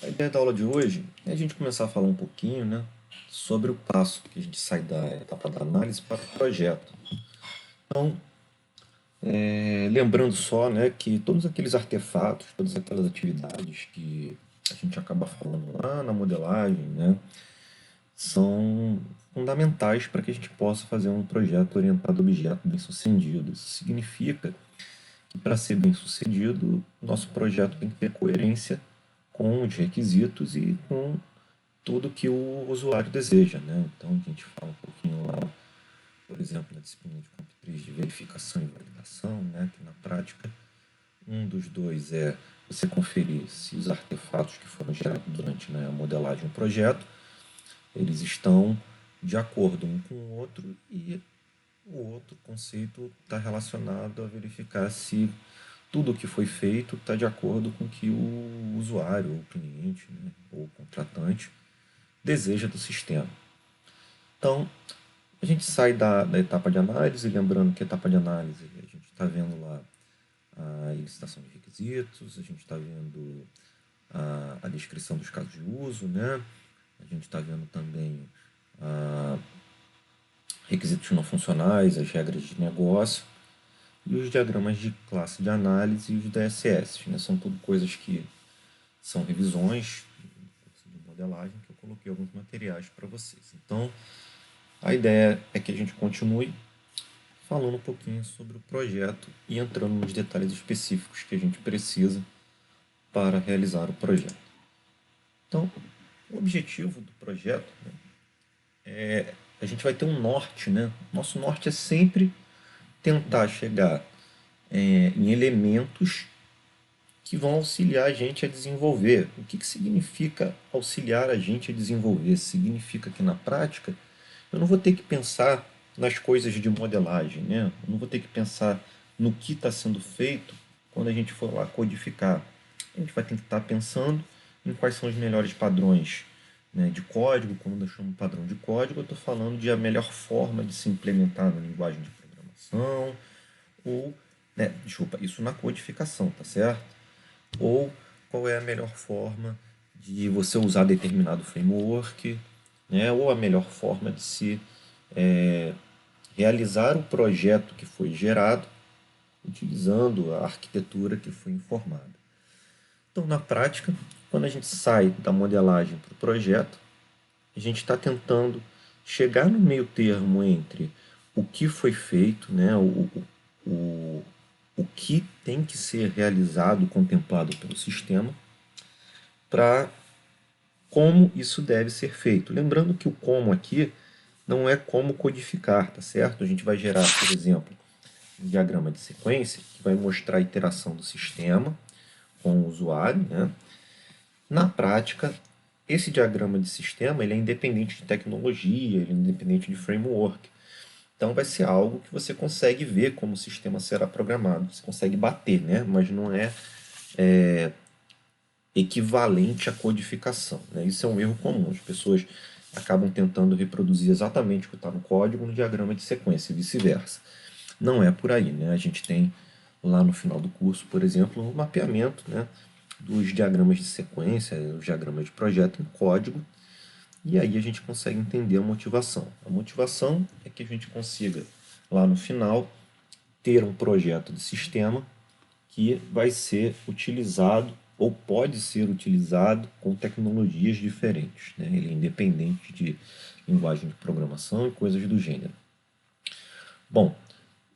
A ideia da aula de hoje é a gente começar a falar um pouquinho, né, sobre o passo que a gente sai da etapa da análise para o projeto. Então, lembrando só, né, que todos aqueles artefatos, todas aquelas atividades que a gente acaba falando lá na modelagem, né, são fundamentais para que a gente possa fazer um projeto orientado a objeto bem sucedido. Isso significa que para ser bem sucedido, nosso projeto tem que ter coerência com os requisitos e com tudo que o usuário deseja, né? Então a gente fala um pouquinho lá, por exemplo, na disciplina de Comp3 de verificação e validação, né? Que na prática um dos dois é você conferir se os artefatos que foram gerados durante, né, a modelagem do projeto, eles estão de acordo um com o outro, e o outro conceito está relacionado a verificar se tudo o que foi feito está de acordo com o que o usuário, ou o cliente, né, ou o contratante deseja do sistema. Então, a gente sai da etapa de análise, lembrando que a etapa de análise a gente está vendo lá a elicitação de requisitos, a gente está vendo a descrição dos casos de uso, né? A gente está vendo também requisitos não funcionais, as regras de negócio e os diagramas de classe de análise e os DSS, né? São tudo coisas que são revisões de modelagem que eu coloquei alguns materiais para vocês. Então, a ideia é que a gente continue falando um pouquinho sobre o projeto e entrando nos detalhes específicos que a gente precisa para realizar o projeto. Então, o objetivo do projeto, né, a gente vai ter um norte, né? Nosso norte é sempre tentar chegar em elementos que vão auxiliar a gente a desenvolver. O que significa auxiliar a gente a desenvolver? Significa que na prática eu não vou ter que pensar nas coisas de modelagem, né? Eu não vou ter que pensar no que está sendo feito quando a gente for lá codificar. A gente vai ter que estar pensando em quais são os melhores padrões, né, de código. Quando eu chamo padrão de código, eu estou falando de a melhor forma de se implementar na linguagem de programação, ou, né, desculpa, isso na codificação, tá certo? Ou qual é a melhor forma de você usar determinado framework, né, ou a melhor forma de se realizar o projeto que foi gerado utilizando a arquitetura que foi informada. Então, na prática, quando a gente sai da modelagem para o projeto, a gente está tentando chegar no meio termo entre o que foi feito, né, o, o que tem que ser realizado, contemplado pelo sistema, para como isso deve ser feito. Lembrando que o como aqui não é como codificar, tá certo? A gente vai gerar, por exemplo, um diagrama de sequência que vai mostrar a interação do sistema com o usuário, né? Na prática, esse diagrama de sistema ele é independente de tecnologia, ele é independente de framework. Então vai ser algo que você consegue ver como o sistema será programado. Você consegue bater, né? Mas não é equivalente à codificação, né? Isso é um erro comum. As pessoas acabam tentando reproduzir exatamente o que está no código no diagrama de sequência e vice-versa. Não é por aí, né? A gente tem lá no final do curso, por exemplo, um mapeamento, né, dos diagramas de sequência, os diagramas de projeto em código, e aí a gente consegue entender a motivação. A motivação é que a gente consiga, lá no final, ter um projeto de sistema que vai ser utilizado ou pode ser utilizado com tecnologias diferentes, né? Ele é independente de linguagem de programação e coisas do gênero. Bom,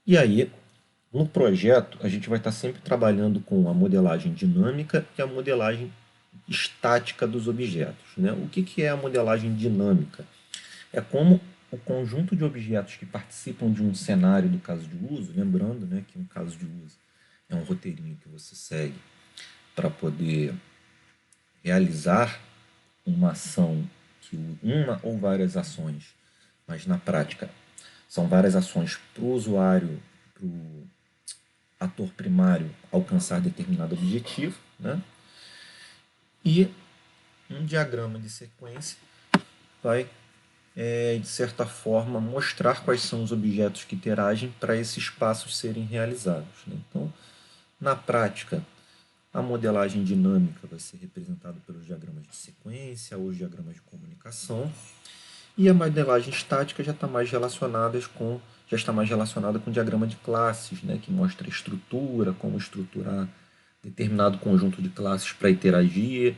e aí, no projeto, a gente vai estar sempre trabalhando com a modelagem dinâmica e a modelagem estática dos objetos, né? O que é a modelagem dinâmica? É como o conjunto de objetos que participam de um cenário do caso de uso, lembrando, né, que um caso de uso é um roteirinho que você segue para poder realizar uma ação, uma ou várias ações, mas na prática são várias ações para o usuário, para o ator primário alcançar determinado objetivo, né? E um diagrama de sequência vai, de certa forma, mostrar quais são os objetos que interagem para esses passos serem realizados, né? Então, na prática, A modelagem dinâmica vai ser representada pelos diagramas de sequência ou os diagramas de comunicação. E a modelagem estática já está mais relacionada com o diagrama de classes, né, que mostra a estrutura, como estruturar determinado conjunto de classes para interagir,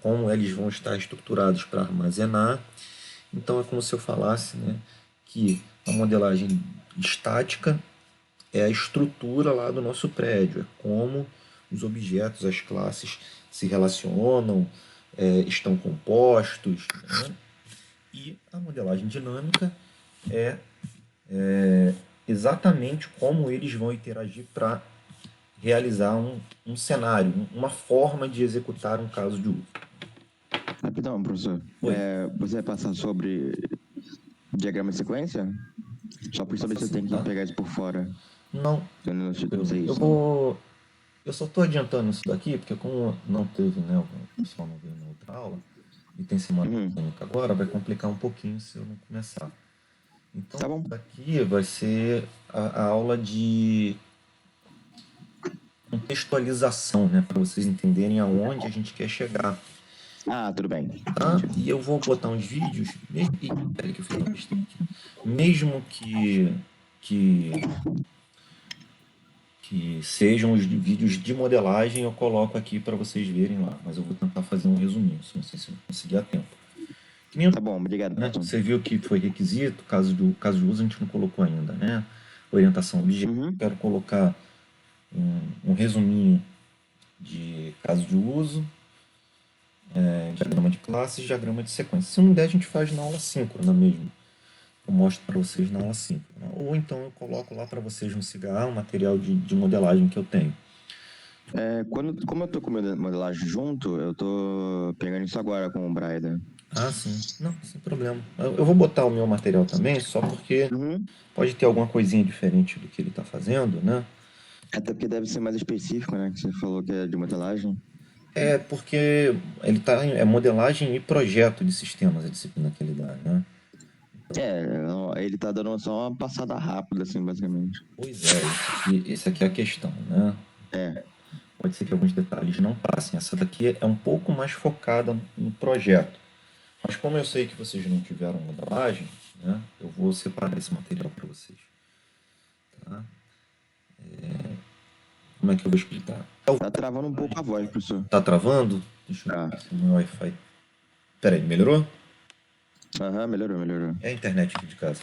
como eles vão estar estruturados para armazenar. Então é como se eu falasse, né, que a modelagem estática é a estrutura lá do nosso prédio, é como os objetos, as classes se relacionam, estão compostos, né? E a modelagem dinâmica é exatamente como eles vão interagir para realizar um cenário, uma forma de executar um caso de uso. Rapidão, professor. Oi. Você vai passar sobre diagrama de sequência? Só por saber se eu tenho que pegar isso por fora. Não, Eu não sei eu isso. vou. Eu só estou adiantando isso daqui, porque como não teve, né, o pessoal não veio na outra aula, e tem semana acadêmica agora, vai complicar um pouquinho se eu não começar. Então, Tá bom. aqui vai ser a aula de contextualização, né, para vocês entenderem aonde a gente quer chegar. Ah, tudo bem. Tá? E eu vou botar uns vídeos, peraí que eu fiz uma besteira aqui. Mesmo que sejam os vídeos de modelagem, eu coloco aqui para vocês verem lá, mas eu vou tentar fazer um resuminho, não sei se eu conseguir a tempo. Que nem, Tá bom, obrigado. né? Você viu que foi requisito, caso de uso a gente não colocou ainda, né? Orientação objeto, quero colocar um resuminho de caso de uso, diagrama de classes, diagrama de sequência. Se não der, a gente faz na aula síncrona mesmo. Eu mostro para vocês na aula síncrona. Ou então eu coloco lá para vocês no Cigar o material de modelagem que eu tenho. Como eu tô com modelagem junto, eu tô pegando isso agora com o Braida. Ah, sim. Não, sem problema. Eu vou botar o meu material também, só porque pode ter alguma coisinha diferente do que ele está fazendo, né? Até porque deve ser mais específico, né? Que você falou que é de modelagem. É porque ele tá é modelagem e projeto de sistemas, a disciplina que ele dá, né? Ele tá dando só uma passada rápida, assim, basicamente. Pois é, esse aqui é a questão, né? Pode ser que alguns detalhes não passem. Essa daqui é um pouco mais focada no projeto. Mas como eu sei que vocês não tiveram modelagem, né, eu vou separar esse material para vocês. Tá? Como é que eu vou explicar? Tá travando um pouco a voz, professor. Tá travando? Deixa eu ver se o meu Wi-Fi... Peraí, melhorou? Melhorou. É a internet aqui de casa.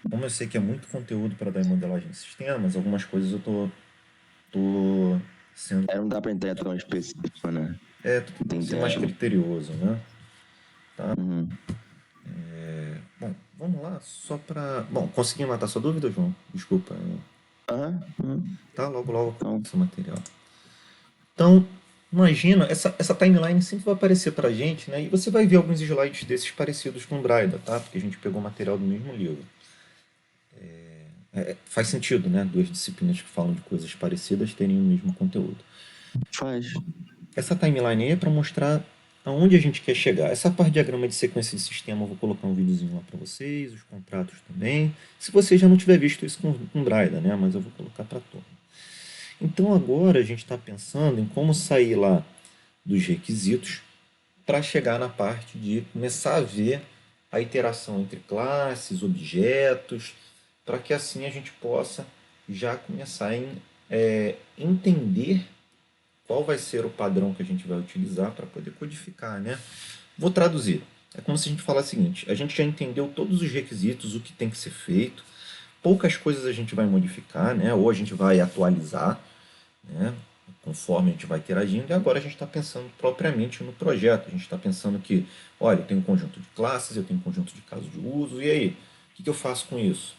Como eu sei que é muito conteúdo para dar em modelagem de sistemas, algumas coisas eu tô sendo... Não dá para entrar tão específico, né? Tô tentando ser mais criterioso, né? Tá? Bom, vamos lá, só para... Bom, consegui matar sua dúvida, João? Desculpa. Tá, logo com esse material. Então, imagina, essa timeline sempre vai aparecer pra gente, né? E você vai ver alguns slides desses parecidos com o Braida, tá? Porque a gente pegou material do mesmo livro. Faz sentido, né? Duas disciplinas que falam de coisas parecidas terem o mesmo conteúdo. Faz. Essa timeline aí é para mostrar aonde a gente quer chegar. Essa parte de diagrama de sequência de sistema eu vou colocar um videozinho lá para vocês, os contratos também. Se você já não tiver visto isso com Braida, né? Mas eu vou colocar para turma. Então agora a gente está pensando em como sair lá dos requisitos para chegar na parte de começar a ver a interação entre classes, objetos, para que assim a gente possa já começar a entender qual vai ser o padrão que a gente vai utilizar para poder codificar, né? Vou traduzir. É como se a gente falasse o seguinte: a gente já entendeu todos os requisitos, o que tem que ser feito, poucas coisas a gente vai modificar, né? Ou a gente vai atualizar, né? Conforme a gente vai interagindo, e agora a gente está pensando propriamente no projeto. A gente está pensando que, olha, eu tenho um conjunto de classes, eu tenho um conjunto de casos de uso, e aí? O que eu faço com isso?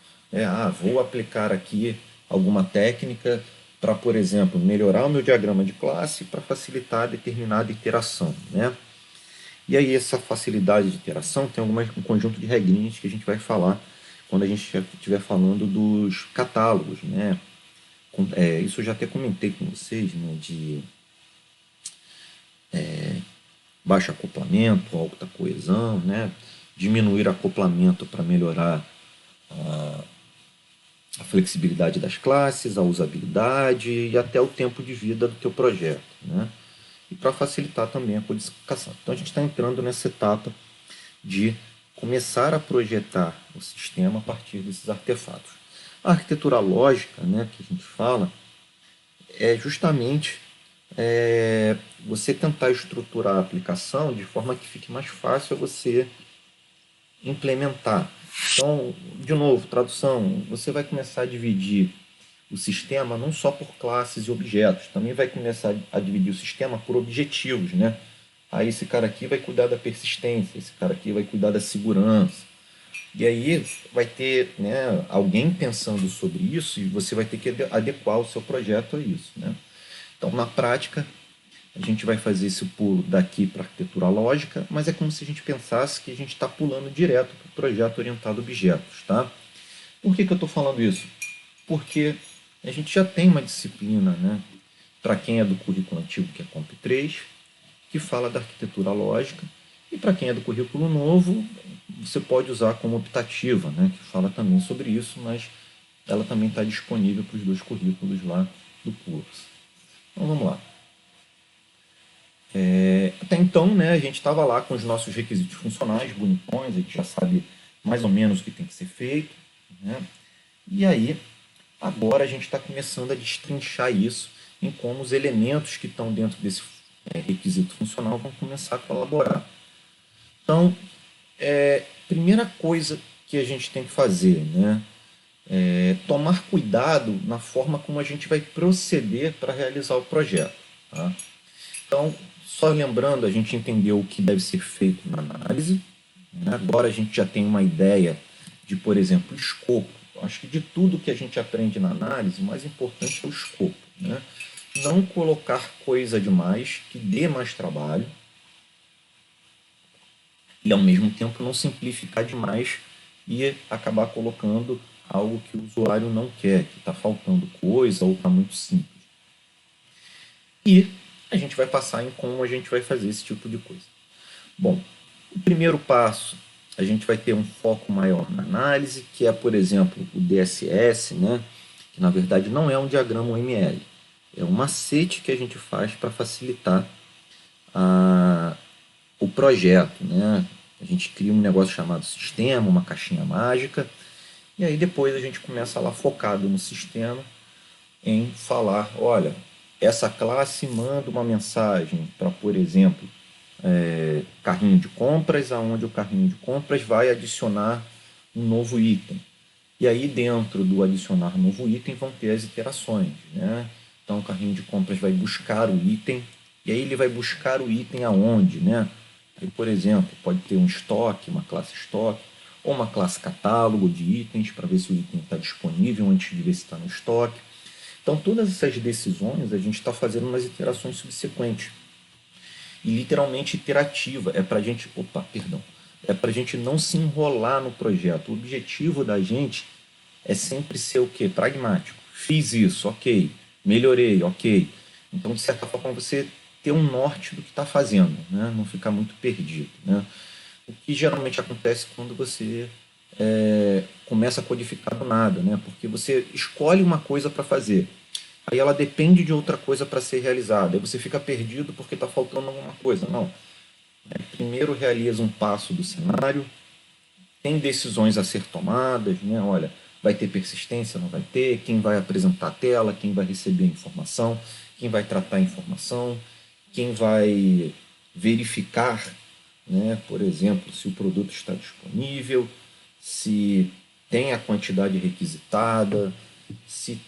Vou aplicar aqui alguma técnica para, por exemplo, melhorar o meu diagrama de classe para facilitar determinada interação, né? E aí essa facilidade de interação tem um conjunto de regrinhas que a gente vai falar quando a gente estiver falando dos catálogos, né? Isso eu já até comentei com vocês, né, de baixo acoplamento, alta coesão, né? Diminuir acoplamento para melhorar a flexibilidade das classes, a usabilidade e até o tempo de vida do teu projeto, né? E para facilitar também a codificação. Então a gente está entrando nessa etapa de começar a projetar o sistema a partir desses artefatos. A arquitetura lógica, né, que a gente fala, é justamente você tentar estruturar a aplicação de forma que fique mais fácil você implementar. Então, de novo, tradução, você vai começar a dividir o sistema não só por classes e objetos, também vai começar a dividir o sistema por objetivos, né? Aí esse cara aqui vai cuidar da persistência, esse cara aqui vai cuidar da segurança. E aí vai ter, né, alguém pensando sobre isso e você vai ter que adequar o seu projeto a isso, né? Então, na prática, a gente vai fazer esse pulo daqui para a arquitetura lógica, mas é como se a gente pensasse que a gente está pulando direto para o projeto orientado a objetos, tá? Por que eu estou falando isso? Porque a gente já tem uma disciplina, né, para quem é do currículo antigo, que é Comp 3, que fala da arquitetura lógica, e para quem é do currículo novo, você pode usar como optativa, né, que fala também sobre isso, mas ela também está disponível para os dois currículos lá do curso. Então vamos lá. Até então, né, a gente estava lá com os nossos requisitos funcionais bonitões, a gente já sabe mais ou menos o que tem que ser feito, né? E aí, agora a gente está começando a destrinchar isso em como os elementos que estão dentro desse requisito funcional vão começar a colaborar. Então, primeira coisa que a gente tem que fazer, né, é tomar cuidado na forma como a gente vai proceder para realizar o projeto. Tá? Então, só lembrando, a gente entendeu o que deve ser feito na análise. Né? Agora a gente já tem uma ideia de, por exemplo, escopo. Acho que de tudo que a gente aprende na análise, o mais importante é o escopo. Né? Não colocar coisa demais que dê mais trabalho e, ao mesmo tempo, não simplificar demais e acabar colocando algo que o usuário não quer, que está faltando coisa ou está muito simples. E a gente vai passar em como a gente vai fazer esse tipo de coisa. Bom, o primeiro passo, a gente vai ter um foco maior na análise, que é, por exemplo, o DSS, né? Que na verdade não é um diagrama UML, é um macete que a gente faz para facilitar o projeto, né? A gente cria um negócio chamado sistema, uma caixinha mágica, e aí depois a gente começa lá focado no sistema em falar, olha, essa classe manda uma mensagem para, por exemplo, carrinho de compras, aonde o carrinho de compras vai adicionar um novo item. E aí dentro do adicionar novo item vão ter as iterações, né? Então o carrinho de compras vai buscar o item, e aí ele vai buscar o item aonde, né? Aí, por exemplo, pode ter um estoque, uma classe estoque, ou uma classe catálogo de itens, para ver se o item está disponível antes de ver se está no estoque. Então todas essas decisões a gente está fazendo nas iterações subsequentes. E literalmente iterativa, é para a gente, é para a gente não se enrolar no projeto. O objetivo da gente é sempre ser o quê? Pragmático. Fiz isso, ok. Melhorei, ok. Então, de certa forma, você ter um norte do que está fazendo, né? Não ficar muito perdido. Né? O que geralmente acontece quando você começa a codificar do nada, né? Porque você escolhe uma coisa para fazer, aí ela depende de outra coisa para ser realizada, aí você fica perdido porque está faltando alguma coisa. Não. Primeiro realiza um passo do cenário, tem decisões a ser tomadas, né? Olha, vai ter persistência, não vai ter, quem vai apresentar a tela, quem vai receber a informação, quem vai tratar a informação, quem vai verificar, né? Por exemplo, se o produto está disponível, se tem a quantidade requisitada, se,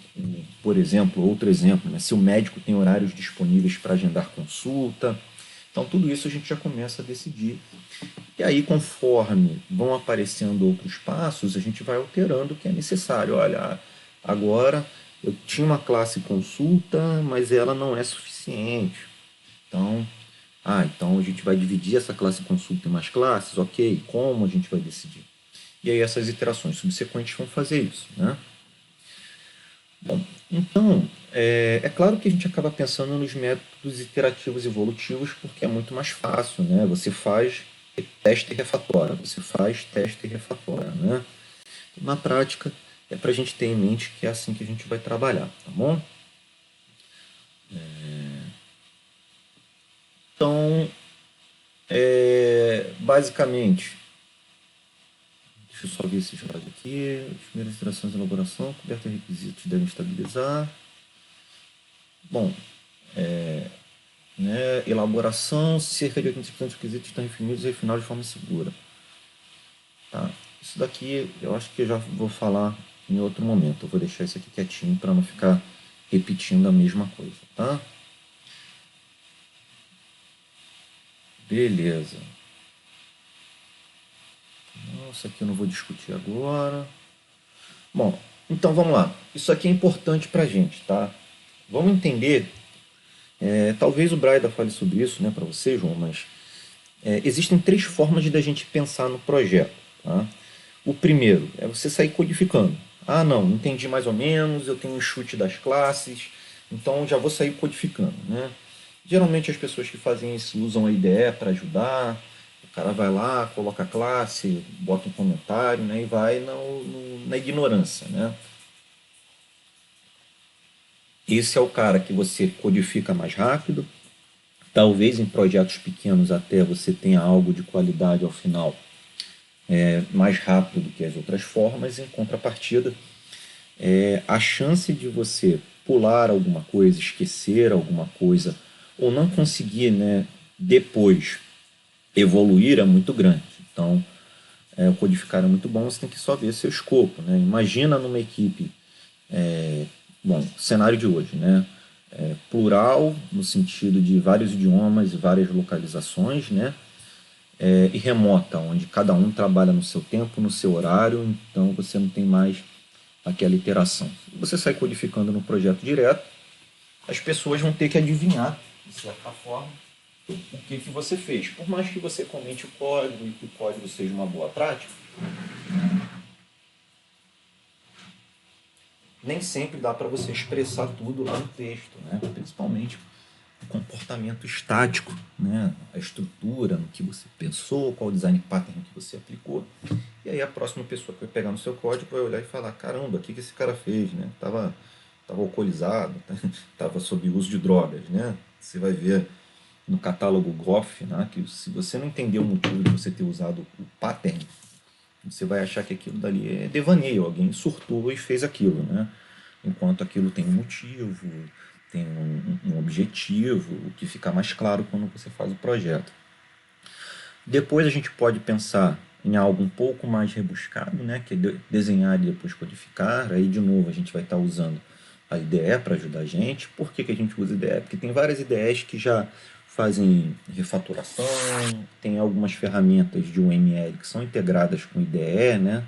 por exemplo, outro exemplo, né? Se o médico tem horários disponíveis para agendar consulta. Então, tudo isso a gente já começa a decidir. E aí, conforme vão aparecendo outros passos, a gente vai alterando o que é necessário. Olha, agora eu tinha uma classe consulta, mas ela não é suficiente. Então, então a gente vai dividir essa classe consulta em mais classes, ok? Como a gente vai decidir? E aí essas iterações subsequentes vão fazer isso, né? Bom, então, claro que a gente acaba pensando nos métodos iterativos evolutivos porque é muito mais fácil, né? Você faz teste e refatora, você faz teste e refatora, né? Na prática, É para a gente ter em mente que é assim que a gente vai trabalhar, tá bom? Então, basicamente, deixa eu só ver esse slide aqui. As primeiras interações de elaboração, coberta de requisitos devem estabilizar. Bom, né, elaboração, cerca de 80% dos requisitos estão definidos e refinados de forma segura. Tá? Isso daqui eu acho que eu já vou falar em outro momento. Eu vou deixar isso aqui quietinho para não ficar repetindo a mesma coisa, tá? Beleza. Isso aqui eu não vou discutir agora. Bom, então vamos lá. Isso aqui é importante para a gente, tá? Vamos entender. Talvez o Braida fale sobre isso, né, para você, João, mas existem três formas de a gente pensar no projeto, tá? O primeiro é você sair codificando. Ah, não, entendi mais ou menos, eu tenho um chute das classes, então já vou sair codificando, né? Geralmente as pessoas que fazem isso usam a IDE para ajudar. O cara vai lá, coloca a classe, bota um comentário, né, e vai na ignorância, né? Esse é o cara que você codifica mais rápido. Talvez em projetos pequenos até você tenha algo de qualidade ao final mais rápido do que as outras formas. Em contrapartida, a chance de você pular alguma coisa, esquecer alguma coisa ou não conseguir, né, depois evoluir é muito grande. Então, o codificar é muito bom, você tem que só ver seu escopo, né? Imagina numa equipe, bom, cenário de hoje, né? Plural, no sentido de vários idiomas e várias localizações, né? E remota, onde cada um trabalha no seu tempo, no seu horário, então você não tem mais aquela iteração. Se você sai codificando no projeto direto, as pessoas vão ter que adivinhar, de certa forma, o que você fez. Por mais que você comente o código e que o código seja uma boa prática, nem sempre dá para você expressar tudo lá no texto, né? Principalmente o comportamento estático, né? A estrutura, no que você pensou, qual o design pattern que você aplicou. E aí a próxima pessoa que vai pegar no seu código vai olhar e falar, caramba, o que esse cara fez, né? Tava alcoolizado, tava sob uso de drogas, né? Você vai ver no catálogo Goff, né, que se você não entender o motivo de você ter usado o pattern, você vai achar que aquilo dali é devaneio, alguém surtou e fez aquilo, né? Enquanto aquilo tem um motivo, tem um objetivo, o que fica mais claro quando você faz o projeto. Depois a gente pode pensar em algo um pouco mais rebuscado, né, que é desenhar e depois codificar. Aí, de novo, a gente vai estar usando a IDE para ajudar a gente. Por que a gente usa a IDE? Porque tem várias IDEs que já fazem refatoração, tem algumas ferramentas de UML que são integradas com IDE, né?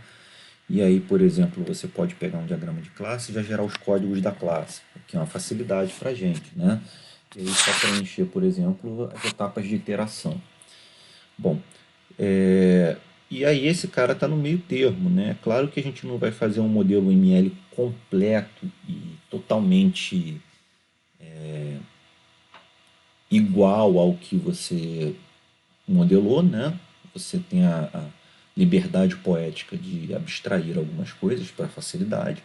E aí, por exemplo, você pode pegar um diagrama de classe e já gerar os códigos da classe, o que é uma facilidade para a gente, né? E aí só preencher, por exemplo, as etapas de iteração. Bom, e aí esse cara está no meio termo, né? Claro que a gente não vai fazer um modelo ML completo e totalmente igual ao que você modelou, né? Você tem a liberdade poética de abstrair algumas coisas para facilidade,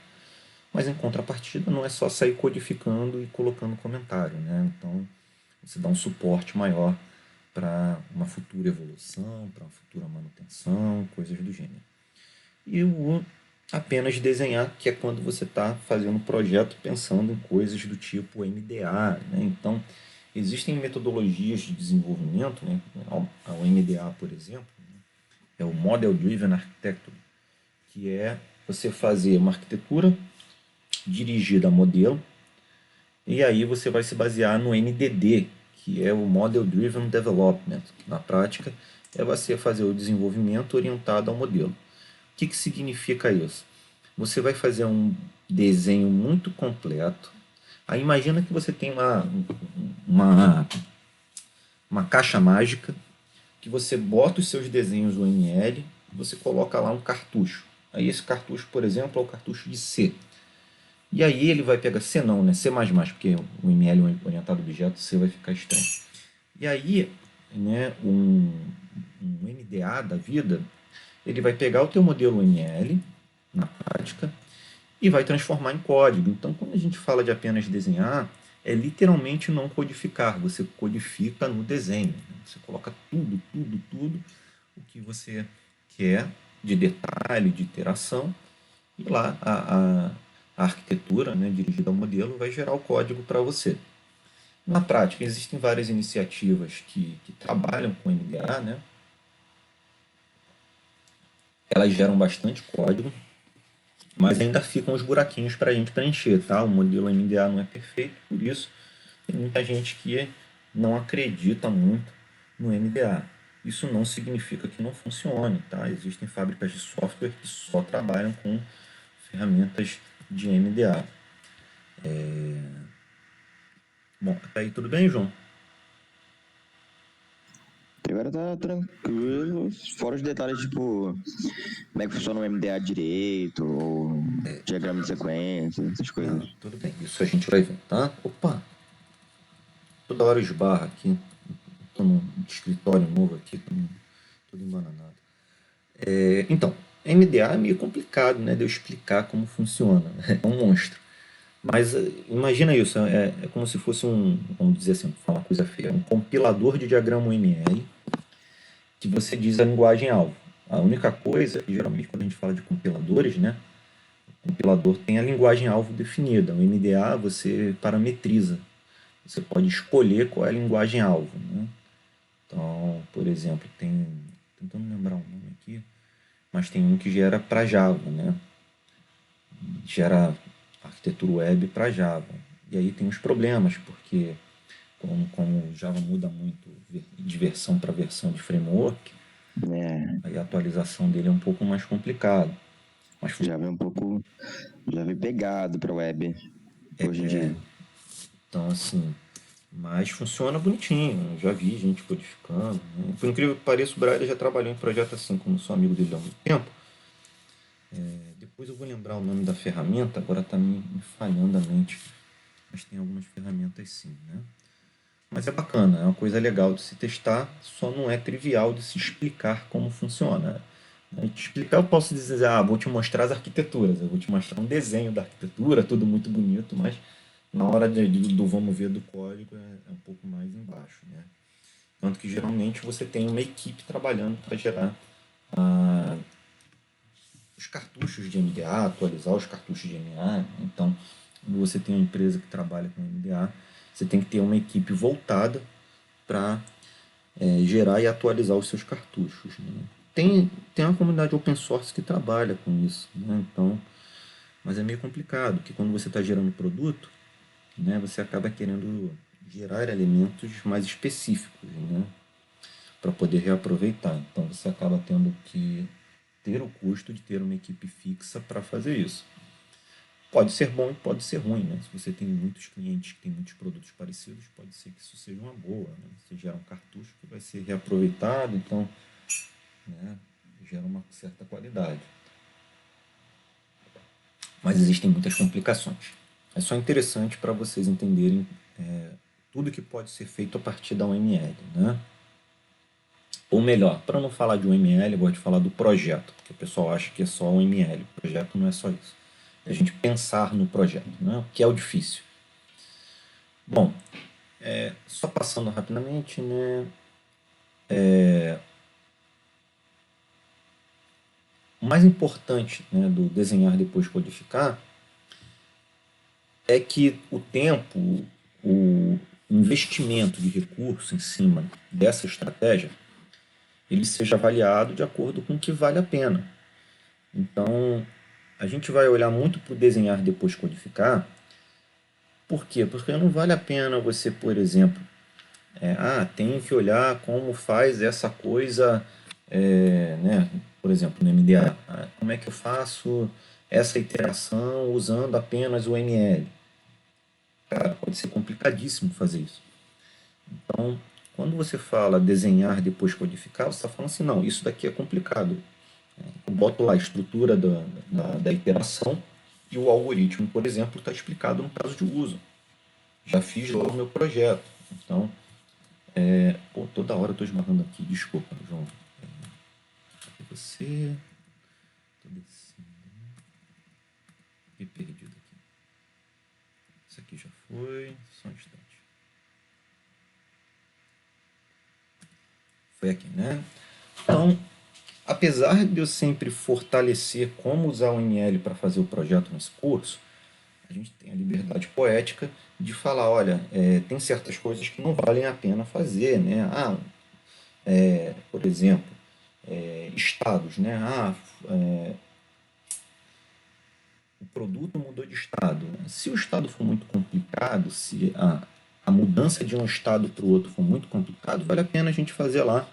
mas em contrapartida não é só sair codificando e colocando comentário, né? Então você dá um suporte maior para uma futura evolução, para uma futura manutenção, coisas do gênero. E o apenas desenhar, que é quando você está fazendo um projeto pensando em coisas do tipo MDA, né? Então existem metodologias de desenvolvimento, né? A MDA, por exemplo, é o Model Driven Architecture, que é você fazer uma arquitetura dirigida a modelo, e aí você vai se basear no MDD, que é o Model Driven Development. Na prática, é você fazer o desenvolvimento orientado ao modelo. O que significa isso? Você vai fazer um desenho muito completo. Aí imagina que você tem uma caixa mágica, que você bota os seus desenhos no ML, você coloca lá um cartucho. Aí esse cartucho, por exemplo, é o cartucho de C. E aí ele vai pegar C não, né? C++, porque o ML orientado a objeto, C vai ficar estranho. E aí, né, um MDA da vida, ele vai pegar o teu modelo ML, na prática, e vai transformar em código. Então, quando a gente fala de apenas desenhar, é literalmente não codificar, você codifica no desenho. Né? Você coloca tudo, tudo, tudo o que você quer de detalhe, de interação, e lá a arquitetura, né, dirigida ao modelo, vai gerar o código para você. Na prática, existem várias iniciativas que trabalham com MDA, né? Elas geram bastante código, mas ainda ficam os buraquinhos para a gente preencher, tá? O modelo MDA não é perfeito, por isso tem muita gente que não acredita muito no MDA. Isso não significa que não funcione, tá? Existem fábricas de software que só trabalham com ferramentas de MDA. Bom, até aí tudo bem, João? Agora tá tranquilo, fora os detalhes, tipo, como é que funciona o MDA direito, ou diagrama de sequência, essas Não, coisas. tudo bem. Isso a gente vai ver, tá? Opa, toda hora esbarra aqui. Estou num escritório novo aqui, tudo embananado. Então, MDA é meio complicado, né, de eu explicar como funciona. É um monstro. Mas imagina isso, é como se fosse vamos dizer assim, vou falar uma coisa feia, um compilador de diagrama UML que você diz a linguagem alvo. A única coisa, que geralmente quando a gente fala de compiladores, né, o compilador tem a linguagem alvo definida. O MDA você parametriza. Você pode escolher qual é a linguagem alvo, né? Então, por exemplo, tentando lembrar um nome aqui, mas tem um que gera para Java, né? Gera arquitetura web para Java. E aí tem os problemas, porque como Java muda muito de versão para versão de framework, É, aí a atualização dele é um pouco mais complicado. Mas já vem um pouco, já vem pegado pra web, hoje em dia. então assim, mas funciona bonitinho. Eu já vi gente codificando. Né? Por incrível que pareça, o Braille já trabalhou em projeto assim, como sou amigo dele há muito tempo. Depois eu vou lembrar o nome da ferramenta, agora está me falhando a mente. Mas tem algumas ferramentas sim, né? Mas é bacana, é uma coisa legal de se testar, só não é trivial de se explicar como funciona. Te explicar, eu posso dizer, vou te mostrar as arquiteturas, eu vou te mostrar um desenho da arquitetura, tudo muito bonito, mas na hora do vamos ver do código é um pouco mais embaixo, né? Tanto que geralmente você tem uma equipe trabalhando para gerar ah, os cartuchos de MDA, atualizar os cartuchos de MDA. Então, quando você tem uma empresa que trabalha com MDA, você tem que ter uma equipe voltada para gerar e atualizar os seus cartuchos. Né? Tem uma comunidade open source que trabalha com isso, né? Então, mas é meio complicado, porque quando você está gerando produto, né, você acaba querendo gerar elementos mais específicos, né, para poder reaproveitar. Então você acaba tendo que ter o custo de ter uma equipe fixa para fazer isso. Pode ser bom e pode ser ruim, né? Se você tem muitos clientes que têm muitos produtos parecidos, pode ser que isso seja uma boa, né? Você gera um cartucho que vai ser reaproveitado, então, né, gera uma certa qualidade. Mas existem muitas complicações. É só interessante para vocês entenderem tudo que pode ser feito a partir da UML, né? Ou melhor, para não falar de UML, eu gosto de falar do projeto, porque o pessoal acha que é só o UML. O projeto não é só isso. É a gente pensar no projeto, né? Que é o difícil. Bom, só passando rapidamente, né? O mais importante, né, do desenhar depois codificar é que o tempo, o investimento de recurso em cima dessa estratégia, ele seja avaliado de acordo com o que vale a pena. Então, a gente vai olhar muito para o desenhar depois codificar. Por quê? Porque não vale a pena você, por exemplo, tem que olhar como faz essa coisa, né? Por exemplo, no MDA. Como é que eu faço essa iteração usando apenas o ML? Cara, pode ser complicadíssimo fazer isso. Então, quando você fala desenhar depois codificar, você está falando assim, não, isso daqui é complicado. Eu boto lá a estrutura da iteração e o algoritmo, por exemplo, está explicado no caso de uso. Já fiz lá o meu projeto. Então, toda hora eu estou esbarrando aqui. Desculpa, João. Cadê você? Tô descendo. Fiquei perdido aqui. Isso aqui já foi. Só um instante. Foi aqui, né? Então, apesar de eu sempre fortalecer como usar o ML para fazer o projeto nesse curso, a gente tem a liberdade poética de falar, olha, tem certas coisas que não valem a pena fazer, né? Por exemplo, estados, né? O produto mudou de estado. Se o estado for muito complicado, se a mudança de um estado para o outro for muito complicado, vale a pena a gente fazer lá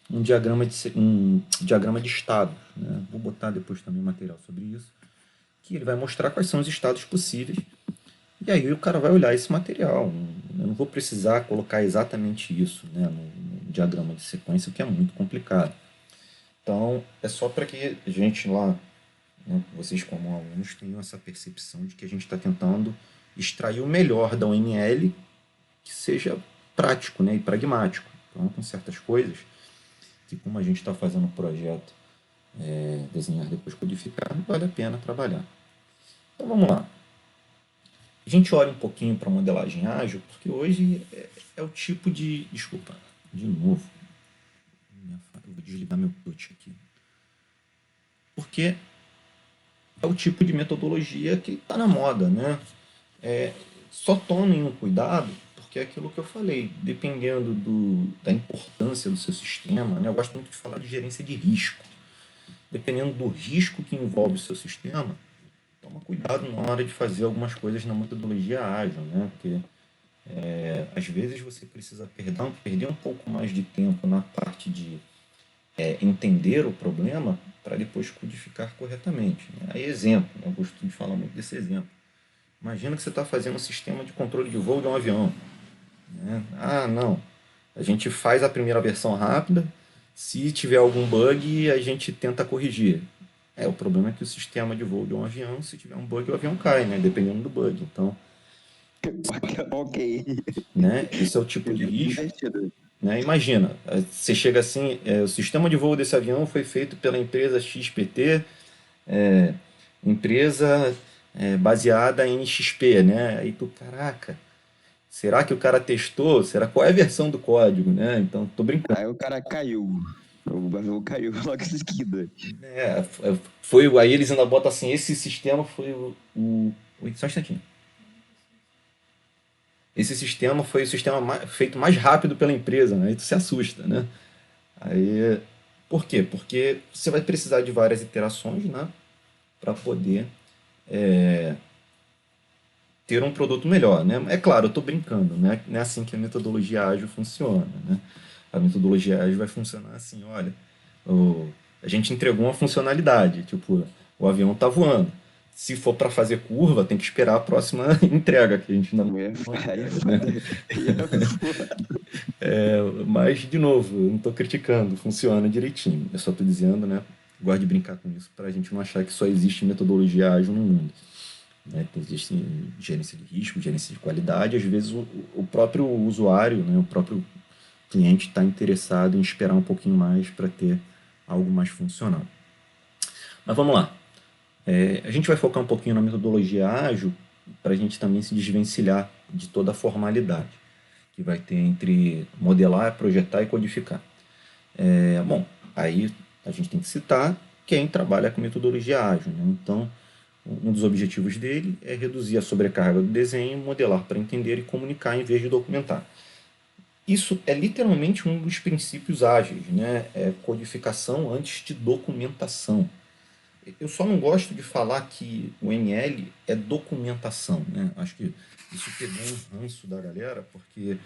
um diagrama de estados, né? Vou botar depois também material sobre isso, que ele vai mostrar quais são os estados possíveis. E aí o cara vai olhar esse material. Eu não vou precisar colocar exatamente isso, né, no diagrama de sequência, o que é muito complicado. Então, é só para que a gente lá, né, vocês como alunos, tenham essa percepção de que a gente está tentando extrair o melhor da UML que seja prático, né, e pragmático. Então, tem certas coisas que, como a gente está fazendo o projeto desenhar depois codificar, vale a pena trabalhar. Então, vamos lá. A gente olha um pouquinho para a modelagem ágil, porque hoje é o tipo de... Desculpa, de novo. Eu vou desligar meu touch aqui. Porque é o tipo de metodologia que está na moda, né? Só tomem um cuidado, porque é aquilo que eu falei, dependendo da importância do seu sistema, né? Eu gosto muito de falar de gerência de risco. Dependendo do risco que envolve o seu sistema, toma cuidado na hora de fazer algumas coisas na metodologia ágil, né? Porque às vezes você precisa perder um pouco mais de tempo na parte de entender o problema para depois codificar corretamente, né? Aí exemplo, eu gosto de falar muito desse exemplo. Imagina que você está fazendo um sistema de controle de voo de um avião, né? Não, a gente faz a primeira versão rápida, se tiver algum bug a gente tenta corrigir. O problema é que o sistema de voo de um avião, se tiver um bug, o avião cai, né? Dependendo do bug. Então, Ok. né? Esse é o tipo de risco. Né? Imagina, você chega assim, o sistema de voo desse avião foi feito pela empresa XPT, empresa baseada em XP, né? Aí tu, caraca, será que o cara testou? Qual é a versão do código, né? Então, tô brincando. Aí o cara caiu. O avião caiu logo em seguida. Aí eles ainda botam assim, esse sistema foi só um instantinho. Esse sistema foi o sistema feito mais rápido pela empresa, né? Aí tu se assusta, né? Aí, por quê? Porque você vai precisar de várias iterações, né? Para poder ter um produto melhor, né? É claro, eu estou brincando, né? Não é assim que a metodologia ágil funciona, né? A metodologia ágil vai funcionar assim, olha, a gente entregou uma funcionalidade, tipo, o avião está voando. Se for para fazer curva, tem que esperar a próxima entrega, que a gente ainda não... Mas, de novo, eu não estou criticando, funciona direitinho. Eu só estou dizendo, né? Gosto de brincar com isso para a gente não achar que só existe metodologia ágil no mundo. Né? Existe gerência de risco, gerência de qualidade. Às vezes o próprio usuário, né? O próprio cliente está interessado em esperar um pouquinho mais para ter algo mais funcional. Mas vamos lá. A gente vai focar um pouquinho na metodologia ágil para a gente também se desvencilhar de toda a formalidade que vai ter entre modelar, projetar e codificar. Bom, aí a gente tem que citar quem trabalha com metodologia ágil, né? Então, um dos objetivos dele é reduzir a sobrecarga do desenho, modelar para entender e comunicar em vez de documentar. Isso é literalmente um dos princípios ágeis, né? Codificação antes de documentação. Eu só não gosto de falar que o ML é documentação, né? Acho que isso pegou um ranço da galera, porque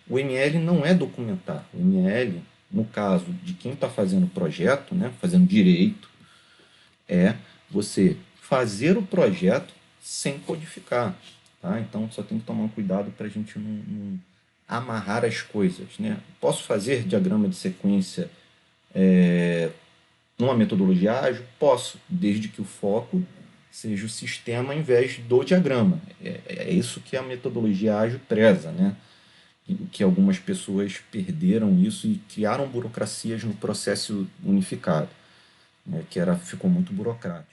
o ML não é documentar. O ML, no caso de quem está fazendo o projeto, né, fazendo direito, é você fazer o projeto sem codificar. Tá? Então só tem que tomar um cuidado para a gente não amarrar as coisas. Né? Posso fazer diagrama de sequência numa metodologia ágil? Posso, desde que o foco seja o sistema ao invés do diagrama. É isso que a metodologia ágil preza, né? Que algumas pessoas perderam isso e criaram burocracias no processo unificado, né? Ficou muito burocrático.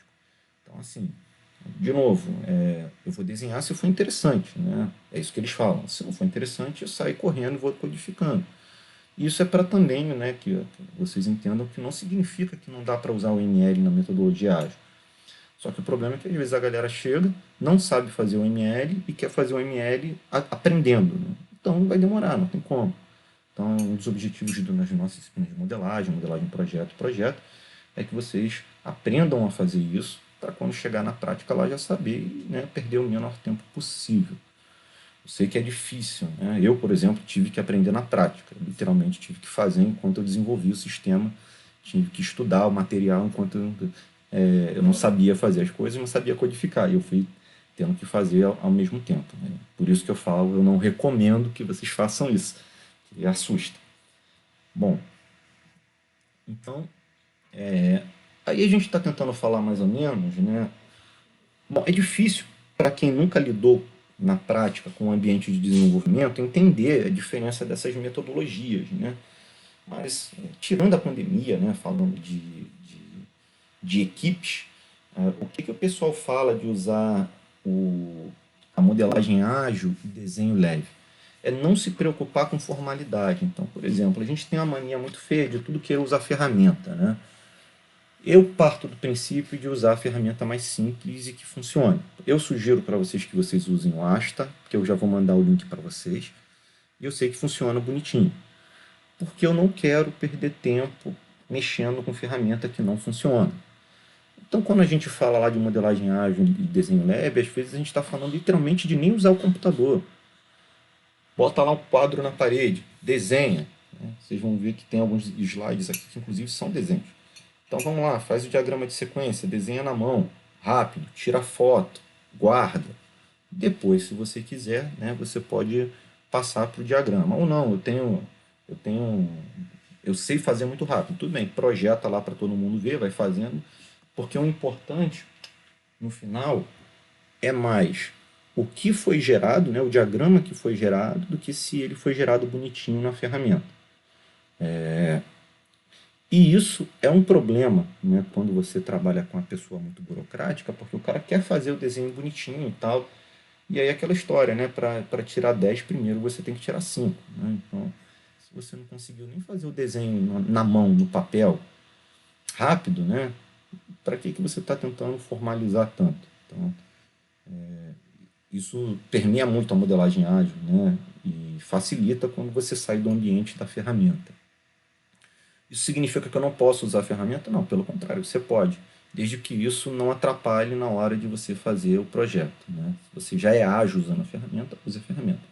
Então, assim, De novo, eu vou desenhar se for interessante, né? É isso que eles falam. Se não for interessante, eu saio correndo e vou codificando. Isso é para também, né, que vocês entendam que não significa que não dá para usar o ML na metodologia ágil. Só que o problema é que às vezes a galera chega, não sabe fazer o ML e quer fazer o ML aprendendo, né? Então vai demorar, não tem como. Então, um dos objetivos nas nossas disciplinas de modelagem projeto, é que vocês aprendam a fazer isso para quando chegar na prática lá já saber, né, perder o menor tempo possível. Eu sei que é difícil, né? Eu, por exemplo, tive que aprender na prática. Literalmente tive que fazer enquanto eu desenvolvia o sistema, tive que estudar o material enquanto eu não sabia fazer as coisas, mas sabia codificar. E eu fui tendo que fazer ao mesmo tempo, né? Por isso que eu falo, eu não recomendo que vocês façam isso, que assusta. Bom, então, aí a gente está tentando falar mais ou menos, né? Bom, é difícil para quem nunca lidou na prática com o ambiente de desenvolvimento entender a diferença dessas metodologias, né? Mas, tirando a pandemia, né, falando de equipes, o que o pessoal fala de usar a modelagem ágil e desenho leve? É não se preocupar com formalidade. Então, por exemplo, a gente tem uma mania muito feia de tudo querer usar ferramenta, né? Eu parto do princípio de usar a ferramenta mais simples e que funcione. Eu sugiro para vocês que vocês usem o Asta, que eu já vou mandar o link para vocês. E eu sei que funciona bonitinho. Porque eu não quero perder tempo mexendo com ferramenta que não funciona. Então, quando a gente fala lá de modelagem ágil e desenho leve, às vezes a gente está falando literalmente de nem usar o computador. Bota lá um quadro na parede, desenha. Né? Vocês vão ver que tem alguns slides aqui que inclusive são desenhos. Então vamos lá, faz o diagrama de sequência, desenha na mão, rápido, tira foto, guarda. Depois, se você quiser, né, você pode passar para o diagrama. Ou não, eu sei fazer muito rápido. Tudo bem, projeta lá para todo mundo ver, vai fazendo, porque o importante no final é mais o que foi gerado, né, o diagrama que foi gerado, do que se ele foi gerado bonitinho na ferramenta. E isso é um problema, né, quando você trabalha com uma pessoa muito burocrática, porque o cara quer fazer o desenho bonitinho e tal. E aí aquela história, né, para tirar 10 primeiro você tem que tirar 5. Né? Então, se você não conseguiu nem fazer o desenho na mão, no papel, rápido, né, para que você está tentando formalizar tanto? Então, isso permeia muito a modelagem ágil, né, e facilita quando você sai do ambiente da ferramenta. Isso significa que eu não posso usar a ferramenta? Não, pelo contrário, você pode, desde que isso não atrapalhe na hora de você fazer o projeto. Né? Se você já é ágil usando a ferramenta, use a ferramenta.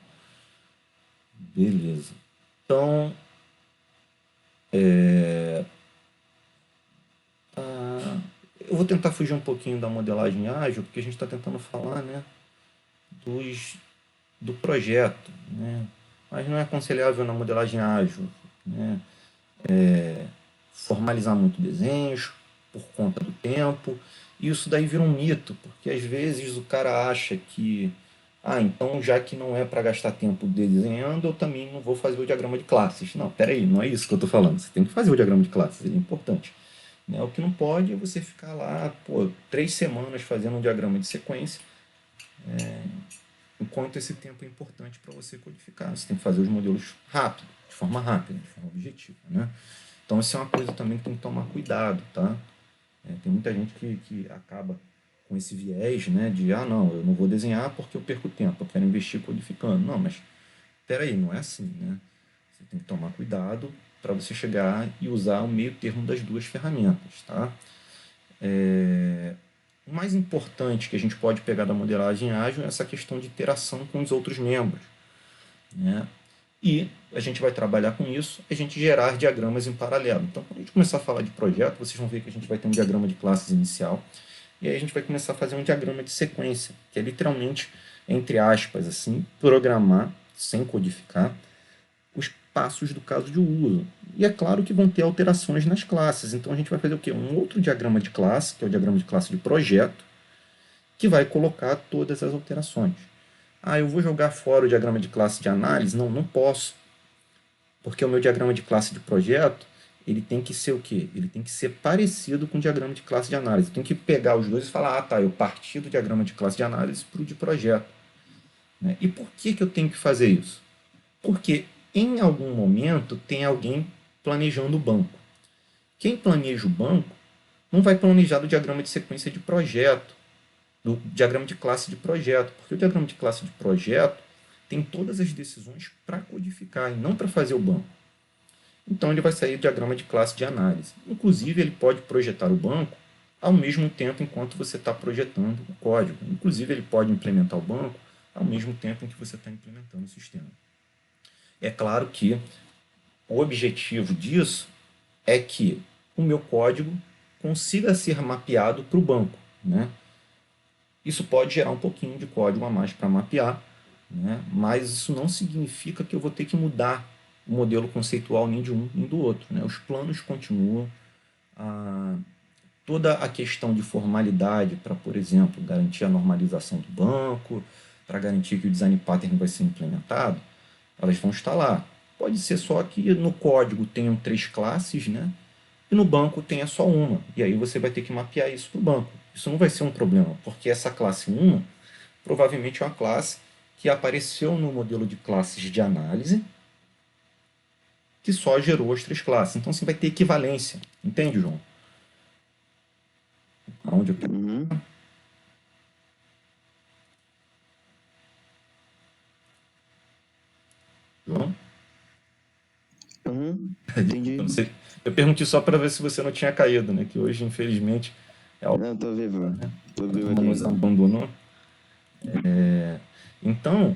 Beleza. Então, eu vou tentar fugir um pouquinho da modelagem ágil, porque a gente está tentando falar, né, do projeto. Né? Mas não é aconselhável na modelagem ágil, né, formalizar muito desenhos por conta do tempo. E isso daí vira um mito, porque às vezes o cara acha que, então já que não é para gastar tempo desenhando, eu também não vou fazer o diagrama de classes. Não, peraí, não é isso que eu estou falando. Você tem que fazer o diagrama de classes, ele é importante. Né? O que não pode é você ficar lá, 3 semanas fazendo um diagrama de sequência, enquanto esse tempo é importante para você codificar. Você tem que fazer os modelos rápido, de forma rápida, de forma objetiva. Né? Então, isso é uma coisa também que tem que tomar cuidado, tá? Tem muita gente que acaba com esse viés, né, de, não, eu não vou desenhar porque eu perco tempo, eu quero investir codificando. Não, mas peraí, não é assim, né? Você tem que tomar cuidado para você chegar e usar o meio termo das duas ferramentas, tá? O mais importante que a gente pode pegar da modelagem ágil é essa questão de interação com os outros membros, né? E a gente vai trabalhar com isso, a gente gerar diagramas em paralelo. Então, quando a gente começar a falar de projeto, vocês vão ver que a gente vai ter um diagrama de classes inicial, e aí a gente vai começar a fazer um diagrama de sequência, que é literalmente, entre aspas, assim, programar, sem codificar, os passos do caso de uso. E é claro que vão ter alterações nas classes. Então a gente vai fazer o quê? Um outro diagrama de classe, que é o diagrama de classe de projeto, que vai colocar todas as alterações. Eu vou jogar fora o diagrama de classe de análise? Não, não posso. Porque o meu diagrama de classe de projeto, ele tem que ser o quê? Ele tem que ser parecido com o diagrama de classe de análise. Tem que pegar os dois e falar, ah, tá, eu parti do diagrama de classe de análise para o de projeto. Né? E por que eu tenho que fazer isso? Porque em algum momento tem alguém planejando o banco. Quem planeja o banco não vai planejar do diagrama de sequência de projeto, do diagrama de classe de projeto, porque o diagrama de classe de projeto tem todas as decisões para codificar e não para fazer o banco. Então ele vai sair do diagrama de classe de análise. Inclusive, ele pode projetar o banco ao mesmo tempo enquanto você está projetando o código. Inclusive, ele pode implementar o banco ao mesmo tempo em que você está implementando o sistema. É claro que o objetivo disso é que o meu código consiga ser mapeado para o banco. Né? Isso pode gerar um pouquinho de código a mais para mapear, né? Mas isso não significa que eu vou ter que mudar o modelo conceitual nem de um nem do outro. Né? Os planos continuam. Toda a questão de formalidade para, por exemplo, garantir a normalização do banco, para garantir que o design pattern vai ser implementado, elas vão estar lá. Pode ser só que no código tenham 3 classes, né? E no banco tenha só uma. E aí você vai ter que mapear isso para o banco. Isso não vai ser um problema, porque essa classe 1 provavelmente é uma classe que apareceu no modelo de classes de análise, que só gerou as 3 classes. Então você vai ter equivalência. Entende, João? Aonde eu quero. Uhum. João? Uhum. Entendi. Eu não sei. Eu perguntei só para ver se você não tinha caído, né? Que hoje, infelizmente, é algo Não, tô vivo. Tô vivo que nos aqui. abandonou. Então,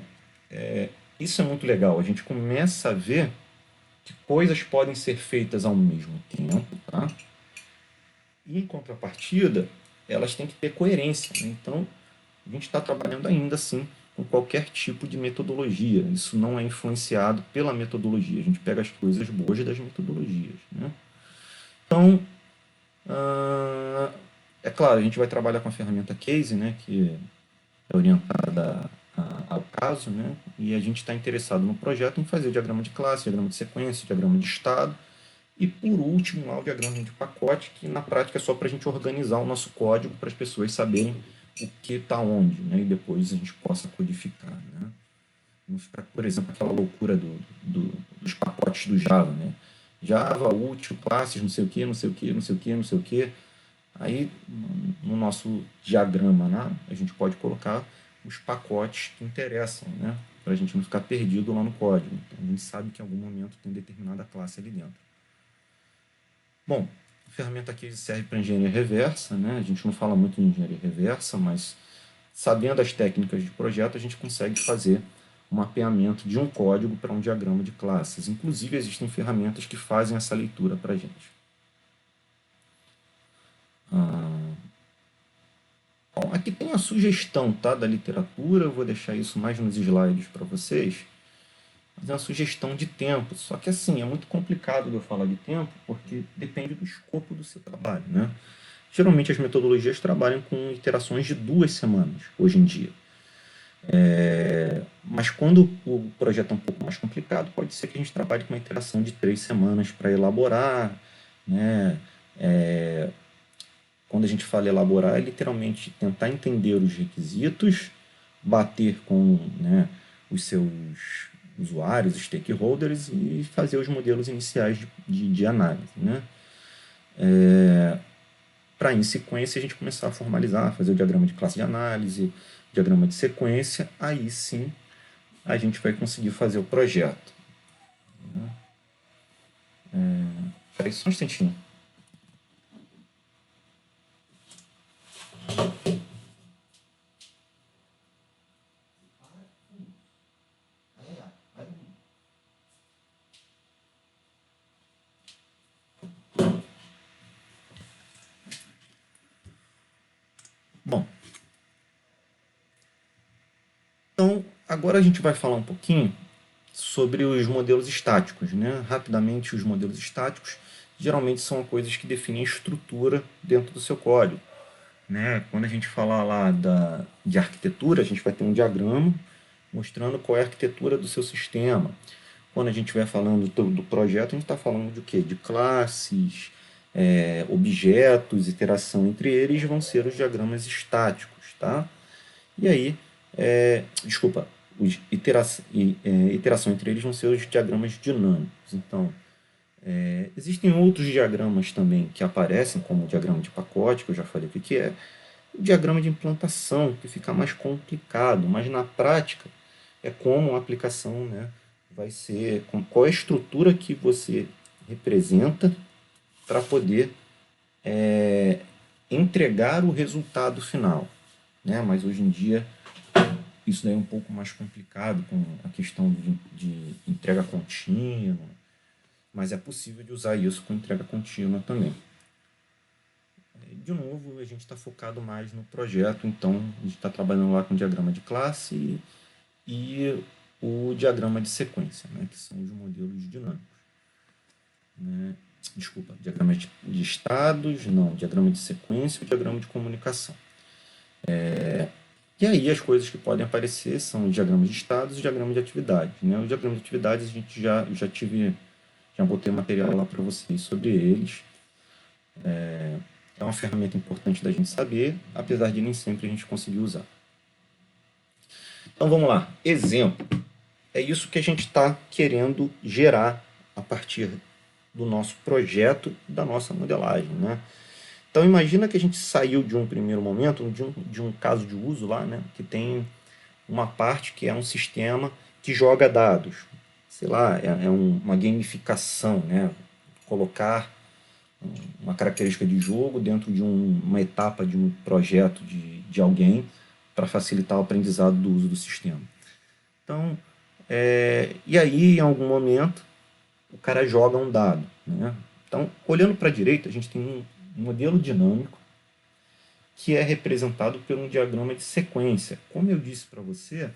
isso é muito legal. A gente começa a ver que coisas podem ser feitas ao mesmo tempo, tá? E, em contrapartida, elas têm que ter coerência. Né? Então, a gente está trabalhando ainda assim com qualquer tipo de metodologia. Isso não é influenciado pela metodologia. A gente pega as coisas boas das metodologias. Né? Então, é claro, a gente vai trabalhar com a ferramenta Case, né, que é orientada ao caso, né, e a gente está interessado no projeto em fazer o diagrama de classe, diagrama de sequência, diagrama de estado, e por último lá o diagrama de pacote, que na prática é só para a gente organizar o nosso código para as pessoas saberem o que está onde, né, e depois a gente possa codificar. Né. Não ficar, por exemplo, aquela loucura dos pacotes do Java, né? Java, útil, classes, não sei o que, não sei o que, não sei o que, não sei o que. Aí, no nosso diagrama, né, a gente pode colocar os pacotes que interessam, né, para a gente não ficar perdido lá no código. Então, a gente sabe que em algum momento tem determinada classe ali dentro. Bom, a ferramenta aqui serve para engenharia reversa, né? A gente não fala muito em engenharia reversa, mas sabendo as técnicas de projeto, a gente consegue fazer um mapeamento de um código para um diagrama de classes. Inclusive, existem ferramentas que fazem essa leitura para a gente. Bom, aqui tem a sugestão, tá, da literatura, eu vou deixar isso mais nos slides para vocês, mas é uma sugestão de tempo, só que assim, é muito complicado de eu falar de tempo, porque depende do escopo do seu trabalho, né? Geralmente as metodologias trabalham com iterações de 2 semanas, hoje em dia. Mas quando o projeto é um pouco mais complicado, pode ser que a gente trabalhe com uma iteração de 3 semanas para elaborar, né? Quando a gente fala elaborar, é literalmente tentar entender os requisitos, bater com, né, os seus usuários, stakeholders, e fazer os modelos iniciais de análise. Né? Para, em sequência, a gente começar a formalizar, fazer o diagrama de classe de análise, diagrama de sequência, aí sim a gente vai conseguir fazer o projeto. Espera aí só um instantinho. Bom, então agora a gente vai falar um pouquinho sobre os modelos estáticos. Né? Rapidamente, os modelos estáticos geralmente são coisas que definem a estrutura dentro do seu código. Né? Quando a gente falar lá de arquitetura, a gente vai ter um diagrama mostrando qual é a arquitetura do seu sistema. Quando a gente estiver falando do projeto, a gente está falando de o quê? De classes, objetos, interação entre eles vão ser os diagramas estáticos, tá? E aí, desculpa, iteração entre eles vão ser os diagramas dinâmicos. Então, existem outros diagramas também que aparecem, como o diagrama de pacote, que eu já falei o que é, o diagrama de implantação, que fica mais complicado, mas na prática é como a aplicação, né, vai ser, qual é a estrutura que você representa para poder entregar o resultado final, né? Mas hoje em dia isso daí é um pouco mais complicado com a questão de entrega contínua, mas é possível de usar isso com entrega contínua também. De novo, a gente está focado mais no projeto, então a gente está trabalhando lá com o diagrama de classe e o diagrama de sequência, né, que são os modelos dinâmicos. Né? Desculpa, diagrama de estados, não, diagrama de sequência e o diagrama de comunicação. E aí as coisas que podem aparecer são os diagramas de estados e o diagrama de atividades. Né? Os diagramas de atividades a gente já botei material lá para vocês sobre eles. É uma ferramenta importante da gente saber, apesar de nem sempre a gente conseguir usar. Então vamos lá, exemplo. É isso que a gente está querendo gerar a partir do nosso projeto, da nossa modelagem, né? Então imagina que a gente saiu de um primeiro momento, de um caso de uso lá, né, que tem uma parte que é um sistema que joga dados. Sei lá, uma gamificação, né? Colocar uma característica de jogo dentro de uma etapa de um projeto de alguém para facilitar o aprendizado do uso do sistema. Então, e aí, em algum momento, o cara joga um dado. Né? Então, olhando para a direita, a gente tem um modelo dinâmico que é representado por um diagrama de sequência. Como eu disse para você,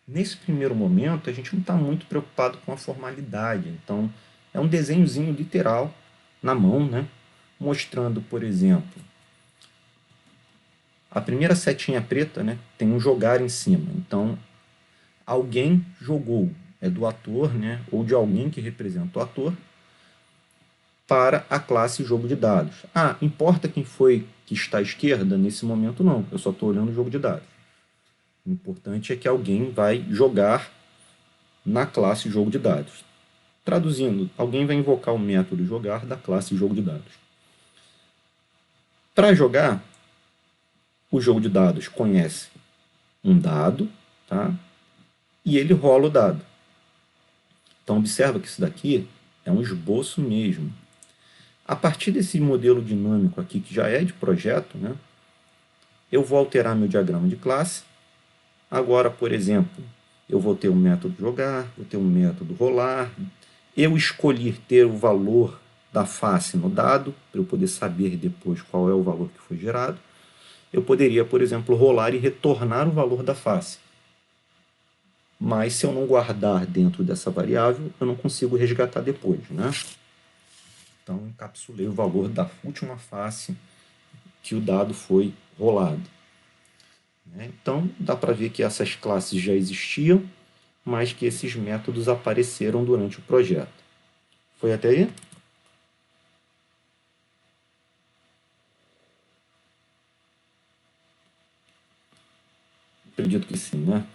nesse primeiro momento, a gente não está muito preocupado com a formalidade. Então, é um desenhozinho literal na mão, né? Mostrando, por exemplo, a primeira setinha preta, né, tem um jogar em cima. Então, alguém jogou, é do ator, né, ou de alguém que representa o ator, para a classe jogo de dados. Ah, importa quem foi que está à esquerda? Nesse momento não, eu só estou olhando o jogo de dados. O importante é que alguém vai jogar na classe jogo de dados. Traduzindo, alguém vai invocar o método jogar da classe jogo de dados. Para jogar, o jogo de dados conhece um dado, tá? E ele rola o dado. Então observa que isso daqui é um esboço mesmo. A partir desse modelo dinâmico aqui, que já é de projeto, né, eu vou alterar meu diagrama de classe. Agora, por exemplo, eu vou ter um método jogar, vou ter um método rolar. Eu escolhi ter o valor da face no dado, para eu poder saber depois qual é o valor que foi gerado. Eu poderia, por exemplo, rolar e retornar o valor da face. Mas se eu não guardar dentro dessa variável, eu não consigo resgatar depois, né? Então, encapsulei o valor da última face que o dado foi rolado. Então, dá para ver que essas classes já existiam, mas que esses métodos apareceram durante o projeto. Foi até aí? Acredito que sim, né?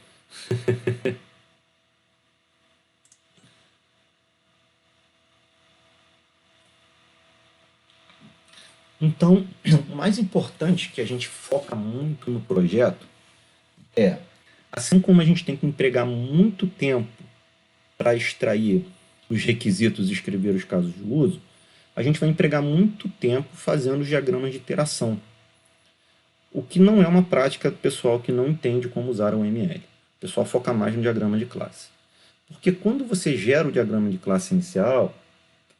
Então, o mais importante que a gente foca muito no projeto é, assim como a gente tem que empregar muito tempo para extrair os requisitos e escrever os casos de uso, a gente vai empregar muito tempo fazendo os diagramas de iteração. O que não é uma prática do pessoal que não entende como usar o ML. O pessoal foca mais no diagrama de classe. Porque quando você gera o diagrama de classe inicial,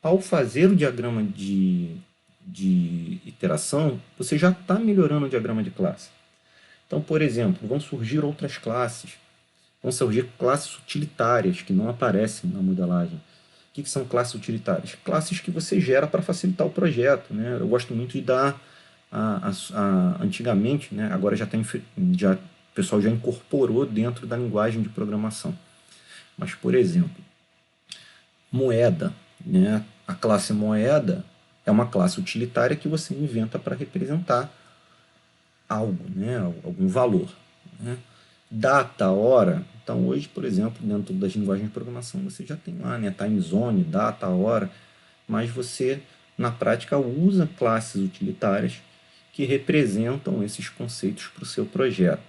ao fazer o diagrama de iteração, você já está melhorando o diagrama de classe. Então, por exemplo, vão surgir outras classes. Vão surgir classes utilitárias que não aparecem na modelagem. O que são classes utilitárias? Classes que você gera para facilitar o projeto. Né? Eu gosto muito de dar... antigamente, né, agora o pessoal já incorporou dentro da linguagem de programação. Mas, por exemplo, moeda, né? A classe moeda é uma classe utilitária que você inventa para representar algo, né? Algum valor, né? Data, hora. Então, hoje, por exemplo, dentro das linguagens de programação, você já tem lá, né? Time zone, data, hora, mas você, na prática, usa classes utilitárias que representam esses conceitos para o seu projeto,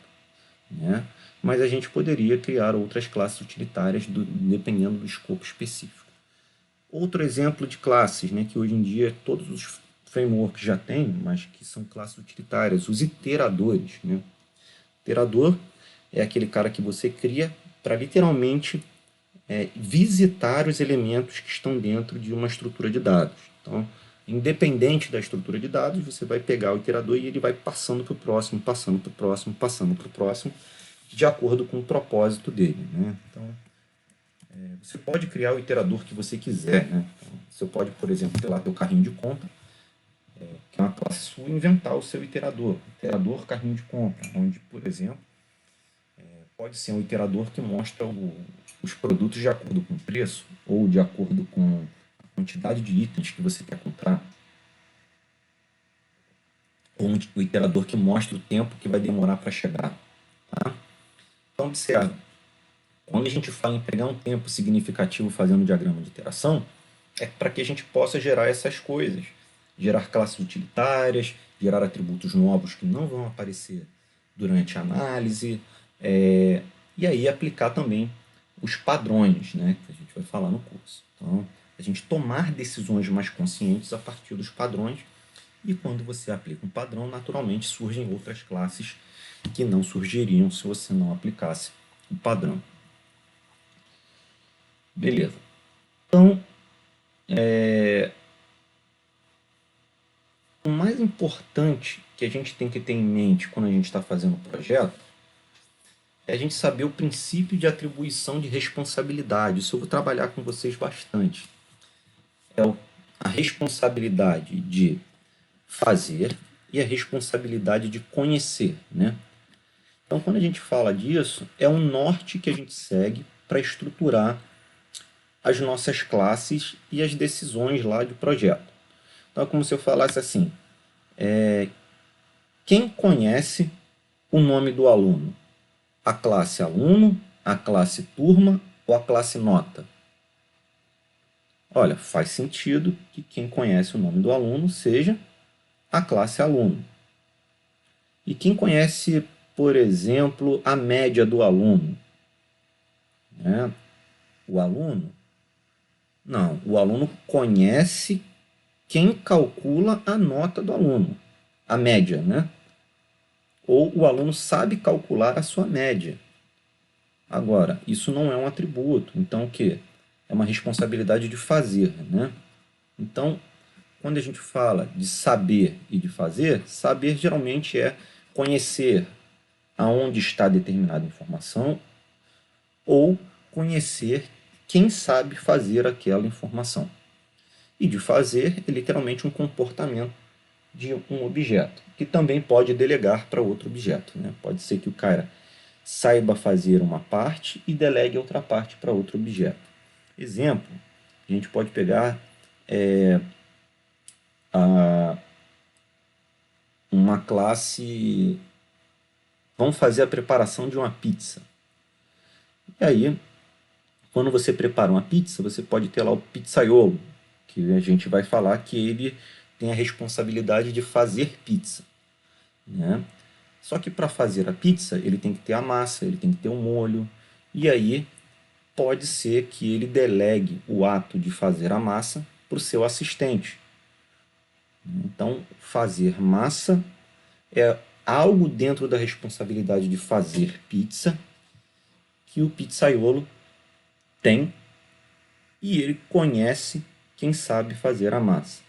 né? Mas a gente poderia criar outras classes utilitárias dependendo do escopo específico. Outro exemplo de classes, né, que hoje em dia todos os frameworks já têm, mas que são classes utilitárias, os iteradores, né? Iterador é aquele cara que você cria para literalmente visitar os elementos que estão dentro de uma estrutura de dados. Então, independente da estrutura de dados, você vai pegar o iterador e ele vai passando para o próximo, passando para o próximo, passando para o próximo, de acordo com o propósito dele, né? Então, você pode criar o iterador que você quiser, né? Então, você pode, por exemplo, ter lá teu carrinho de compra, que é uma classe sua, inventar o seu iterador carrinho de compra, onde, por exemplo, pode ser um iterador que mostra os produtos de acordo com o preço ou de acordo com a quantidade de itens que você quer comprar, ou um iterador que mostra o tempo que vai demorar para chegar, tá? Então, observa, quando a gente fala em pegar um tempo significativo fazendo diagrama de iteração, é para que a gente possa gerar essas coisas, gerar classes utilitárias, gerar atributos novos que não vão aparecer durante a análise, e aí aplicar também os padrões, né, que a gente vai falar no curso. Então, a gente tomar decisões mais conscientes a partir dos padrões, e quando você aplica um padrão, naturalmente surgem outras classes que não surgiriam se você não aplicasse o padrão. Beleza. Então, o mais importante que a gente tem que ter em mente quando a gente está fazendo o projeto é a gente saber o princípio de atribuição de responsabilidade. Isso eu vou trabalhar com vocês bastante. É a responsabilidade de fazer e a responsabilidade de conhecer, né? Então, quando a gente fala disso, é um norte que a gente segue para estruturar as nossas classes e as decisões lá de projeto. Então, é como se eu falasse assim, quem conhece o nome do aluno? A classe aluno, a classe turma ou a classe nota? Olha, faz sentido que quem conhece o nome do aluno seja a classe aluno. E quem conhece, por exemplo, a média do aluno? Né? O aluno? Não, o aluno conhece quem calcula a nota do aluno, a média, né? Ou o aluno sabe calcular a sua média. Agora, isso não é um atributo, então o quê? É uma responsabilidade de fazer, né? Então, quando a gente fala de saber e de fazer, saber geralmente é conhecer aonde está determinada informação ou conhecer quem sabe fazer aquela informação. E de fazer é literalmente um comportamento de um objeto, que também pode delegar para outro objeto, né? Pode ser que o cara saiba fazer uma parte e delegue outra parte para outro objeto. Exemplo, a gente pode pegar uma classe, vamos fazer a preparação de uma pizza. E aí, quando você prepara uma pizza, você pode ter lá o pizzaiolo, que a gente vai falar que ele tem a responsabilidade de fazer pizza, né? Só que para fazer a pizza, ele tem que ter a massa, ele tem que ter o molho, e aí pode ser que ele delegue o ato de fazer a massa para o seu assistente. Então, fazer massa é algo dentro da responsabilidade de fazer pizza que o pizzaiolo tem e ele conhece quem sabe fazer a massa.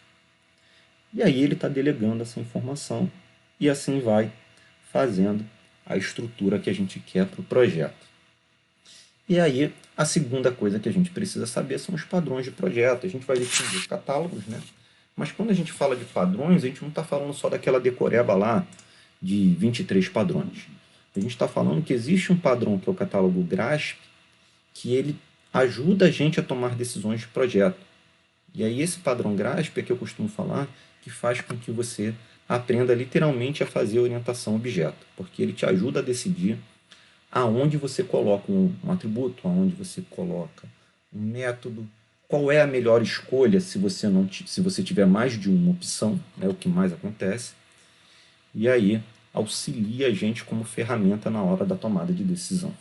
E aí ele está delegando essa informação e assim vai fazendo a estrutura que a gente quer para o projeto. E aí, a segunda coisa que a gente precisa saber são os padrões de projeto. A gente vai definir os catálogos, né? Mas quando a gente fala de padrões, a gente não está falando só daquela decoreba lá de 23 padrões. A gente está falando que existe um padrão que é o catálogo GRASP, que ele ajuda a gente a tomar decisões de projeto. E aí esse padrão GRASP é que eu costumo falar que faz com que você aprenda literalmente a fazer orientação objeto, porque ele te ajuda a decidir aonde você coloca um atributo, aonde você coloca um método, qual é a melhor escolha se você não se você tiver mais de uma opção, é o que mais acontece. E aí auxilia a gente como ferramenta na hora da tomada de decisão.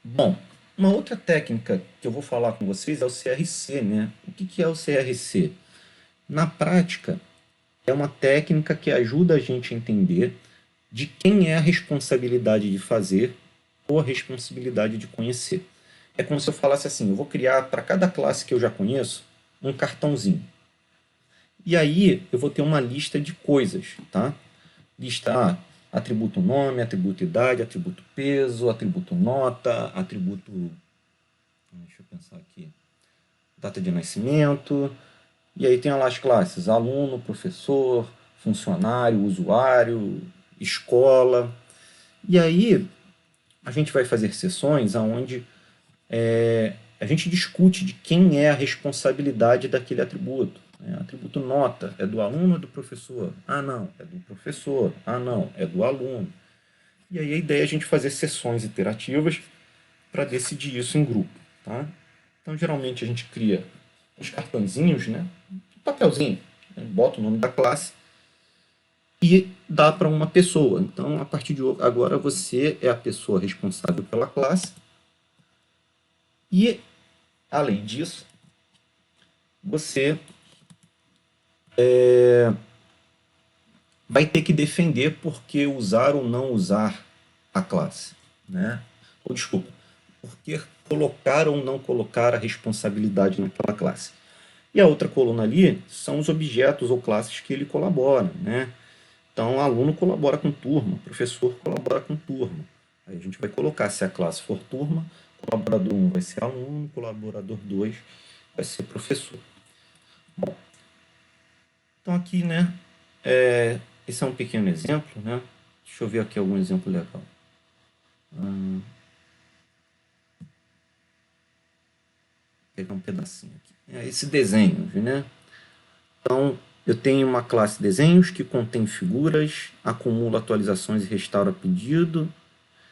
Bom, uma outra técnica que eu vou falar com vocês é o CRC, né? O que é o CRC? Na prática, é uma técnica que ajuda a gente a entender de quem é a responsabilidade de fazer ou a responsabilidade de conhecer. É como se eu falasse assim, eu vou criar para cada classe que eu já conheço um cartãozinho. E aí eu vou ter uma lista de coisas, tá? Lista atributo nome, atributo idade, atributo peso, atributo nota, atributo, deixa eu pensar aqui, data de nascimento. E aí tem lá as classes aluno, professor, funcionário, usuário, escola. E aí a gente vai fazer sessões onde a gente discute de quem é a responsabilidade daquele atributo. Atributo nota é do aluno ou do professor? Ah, não, é do professor. Ah, não, é do aluno. E aí a ideia é a gente fazer sessões iterativas para decidir isso em grupo. Tá? Então, geralmente a gente cria os cartõezinhos, né? Um papelzinho, né? Bota o nome da classe e dá para uma pessoa. Então, a partir de agora, você é a pessoa responsável pela classe. E, além disso, você vai ter que defender por que usar ou não usar a classe. Né? Ou, desculpa, por que colocar ou não colocar a responsabilidade naquela classe. E a outra coluna ali são os objetos ou classes que ele colabora. Né? Então, aluno colabora com turma, professor colabora com turma. Aí a gente vai colocar, se a classe for turma, colaborador 1 vai ser aluno, colaborador 2 vai ser professor. Bom, então aqui, né, esse é um pequeno exemplo, né? Deixa eu ver aqui algum exemplo legal. Vou pegar um pedacinho aqui. Esse desenho, né? Então, eu tenho uma classe desenhos que contém figuras, acumula atualizações e restaura pedido,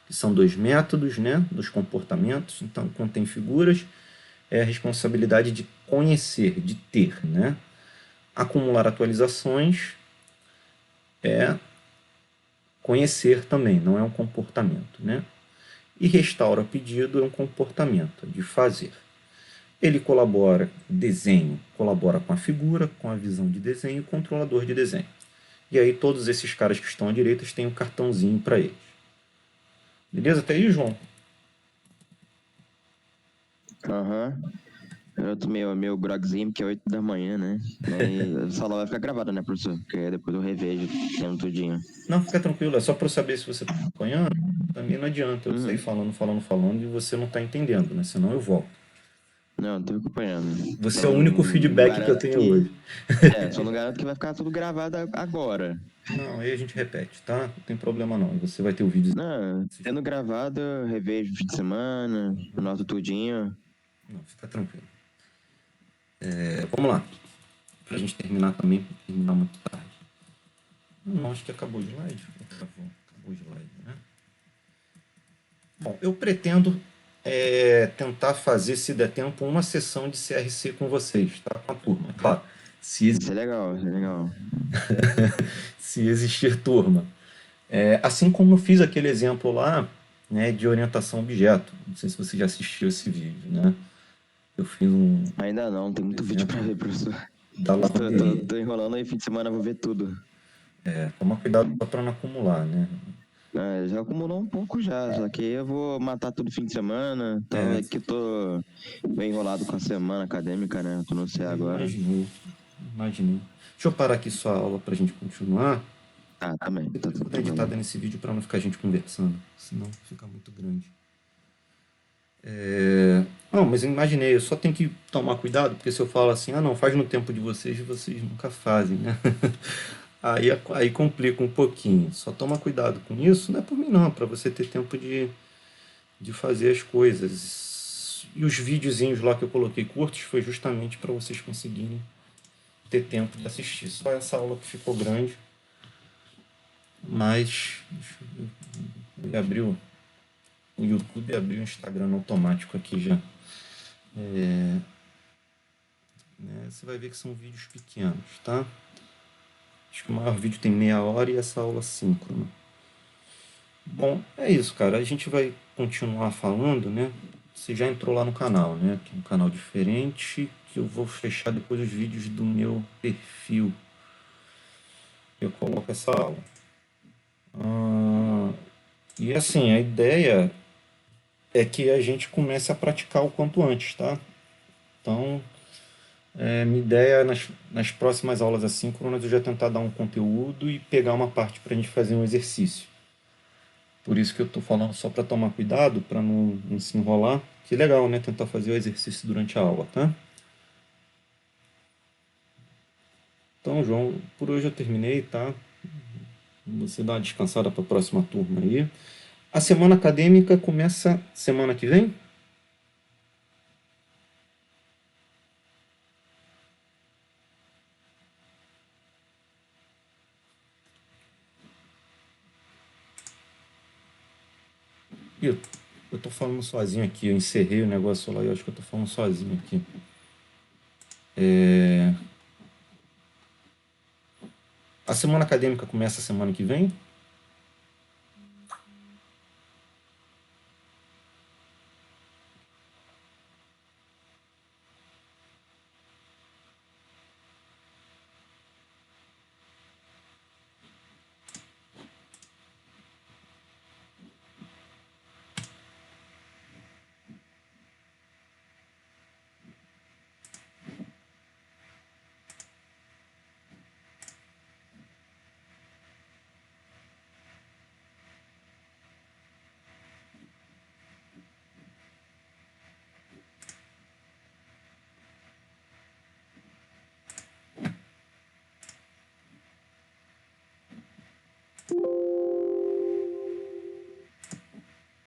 que são dois métodos, né, dos comportamentos. Então, contém figuras, é a responsabilidade de conhecer, de ter. Né? Acumular atualizações é conhecer também, não é um comportamento. Né? E restaura pedido é um comportamento, de fazer. Ele colabora, desenho, colabora com a figura, com a visão de desenho e controlador de desenho. E aí todos esses caras que estão à direita têm um cartãozinho para eles. Beleza? Até aí, João? Aham. Eu tô meio grogzinho, porque é 8 da manhã, né? Mas essa aula vai ficar gravada, né, professor? Porque depois eu revejo tendo tudinho. Não, fica tranquilo. É só para eu saber se você está acompanhando. Também não adianta eu sair falando e você não está entendendo, né? Senão eu volto. Não, tô acompanhando. Você Só é o único não feedback que eu garanto tenho hoje. só não garanto que vai ficar tudo gravado agora. Não, aí a gente repete, tá? Não tem problema não. Você vai ter o vídeo. Não, tendo gravado, eu revejo no fim de semana, anoto tudinho. Não, fica tranquilo. Vamos lá. Pra gente terminar também, porque terminar muito tarde. Não, acho que acabou de slide. Acabou de slide, né? Bom, eu pretendo tentar fazer, se der tempo, uma sessão de CRC com vocês, tá? Com a turma, claro. Isso é legal, isso é legal. Se existir turma. Assim como eu fiz aquele exemplo lá, né, de orientação objeto. Não sei se você já assistiu esse vídeo, né? Eu fiz um... Ainda não, tem muito vídeo pra ver, professor. Da lavanderia. Tô enrolando aí, fim de semana eu vou ver tudo. Toma cuidado só para não acumular, né? Já acumulou um pouco já, só que eu vou matar tudo fim de semana. Então é que eu tô bem enrolado com a semana acadêmica, né? Tô no CE agora. Imaginei. Deixa eu parar aqui sua aula pra gente continuar. Também. Eu vou dar editada nesse vídeo para não ficar a gente conversando, senão fica muito grande. Não, mas eu imaginei, eu só tenho que tomar cuidado, porque se eu falo assim, não, faz no tempo de vocês nunca fazem, né? Aí complica um pouquinho. Só toma cuidado com isso, não é por mim não, para você ter tempo de fazer as coisas. E os videozinhos lá que eu coloquei curtos foi justamente para vocês conseguirem ter tempo de assistir. Só essa aula que ficou grande, mas ele abriu o YouTube e abriu o Instagram automático aqui já. Né? Você vai ver que são vídeos pequenos, tá? Acho que o maior vídeo tem meia hora e essa aula síncrona. Bom, é isso, cara. A gente vai continuar falando, né? Você já entrou lá no canal, né? Tem um canal diferente que eu vou fechar depois os vídeos do meu perfil. Eu coloco essa aula. E assim, a ideia é que a gente comece a praticar o quanto antes, tá? Então, minha ideia é nas próximas aulas assíncronas eu já tentar dar um conteúdo e pegar uma parte para a gente fazer um exercício. Por isso que eu estou falando só para tomar cuidado, para não se enrolar. Que legal, né? Tentar fazer o exercício durante a aula, tá? Então, João, por hoje eu terminei, tá? Você dá uma descansada para a próxima turma aí. A semana acadêmica começa semana que vem? Eu tô falando sozinho aqui, eu encerrei o negócio lá e eu acho que eu tô falando sozinho aqui. A semana acadêmica começa semana que vem?